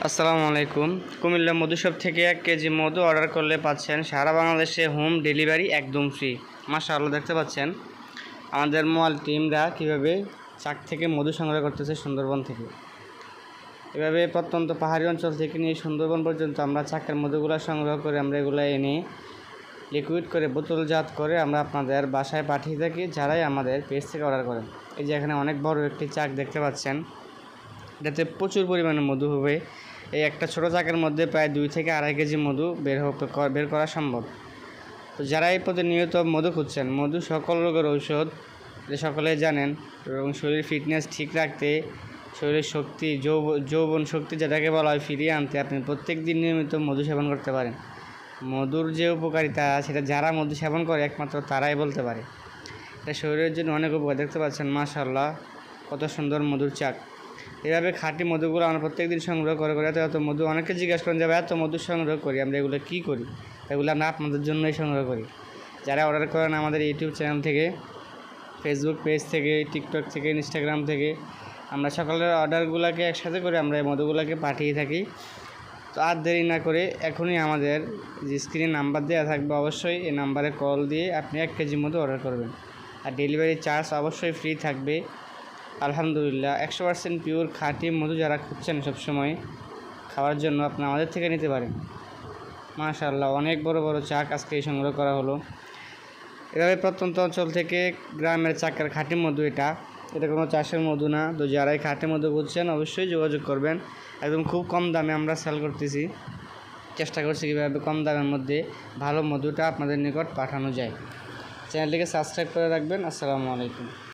আসসালামু আলাইকুম। কুমিল্লা মধু শপ থেকে 1 কেজি মধু অর্ডার করলে পাচ্ছেন সারা বাংলাদেশে হোম ডেলিভারি একদম ফ্রি। মাশাআল্লাহ, দেখতে পাচ্ছেন আমাদের মোয়াল টিমরা কীভাবে চাক থেকে মধু সংগ্রহ করতেছে সুন্দরবন থেকে। এভাবে প্রত্যন্ত পাহাড়ি অঞ্চল থেকে নিয়ে সুন্দরবন পর্যন্ত আমরা চাকের মধুগুলো সংগ্রহ করে আমরা এগুলো এনে লিকুইড করে বোতলজাত করে আমরা আপনাদের বাসায় পাঠিয়ে থাকি যারাই আমাদের পেজ থেকে অর্ডার করেন। এই যে এখানে অনেক বড় একটি চাক দেখতে পাচ্ছেন, এটাতে প্রচুর পরিমাণে মধু হবে। এই একটা ছোটো চাকের মধ্যে প্রায় 2 থেকে 2.5 কেজি মধু বের করা সম্ভব। তো যারা এই প্রতিনিয়ত মধু খুঁজছেন, মধু সকল রোগের ঔষধ, এটা সকলেই জানেন, এবং শরীরের ফিটনেস ঠিক রাখতে, শরীরের শক্তি যৌবন শক্তি যেটাকে বলা হয় ফিরিয়ে আনতে আপনি প্রত্যেক দিন নিয়মিত মধু সেবন করতে পারেন। মধুর যে উপকারিতা সেটা যারা মধু সেবন করে একমাত্র তারাই বলতে পারে। এটা শরীরের জন্য অনেক উপকার। দেখতে পাচ্ছেন মাশাআল্লাহ কত সুন্দর মধুর চাক। এভাবে খাঁটি মধুগুলো আমরা প্রত্যেকদিন সংগ্রহ করে এত মধু, অনেকে জিজ্ঞাসা করেন যে এত মধু সংগ্রহ করি আমরা, এগুলো কী করি? এগুলো আমরা আপনাদের জন্যই সংগ্রহ করি। যারা অর্ডার করেন আমাদের ইউটিউব চ্যানেল থেকে, ফেসবুক পেজ থেকে, টিকটক থেকে, ইনস্টাগ্রাম থেকে, আমরা সকলের অর্ডারগুলোকে একসাথে করে আমরা এই মধুগুলোকে পাঠিয়ে থাকি। তো আর দেরি না করে এখনই আমাদের যে স্ক্রিনে নাম্বার দেওয়া থাকবে অবশ্যই এই নাম্বারে কল দিয়ে আপনি 1 কেজি মধু অর্ডার করবেন। আর ডেলিভারি চার্জ অবশ্যই ফ্রি থাকবে। আলহামদুলিল্লাহ 100% পিওর খাঁটি মধু যারা খুঁজছেন সবসময় খাওয়ার জন্য আপনি আমাদের থেকে নিতে পারেন। মাশাআল্লাহ অনেক বড় বড় চাক আজকে সংগ্রহ করা হলো। এভাবে প্রত্যন্ত অঞ্চল থেকে গ্রামের চাকের খাঁটি মধু, এটা কোনো চাষের মধু না। তো যারাই খাঁটি মধু খুঁজছেন অবশ্যই যোগাযোগ করবেন। একদম খুব কম দামে আমরা সেল করতেছি, চেষ্টা করছি কীভাবে কম দামের মধ্যে ভালো মধুটা আপনাদের নিকট পাঠানো যায়। চ্যানেলটিকে সাবস্ক্রাইব করে রাখবেন। আসসালামু আলাইকুম।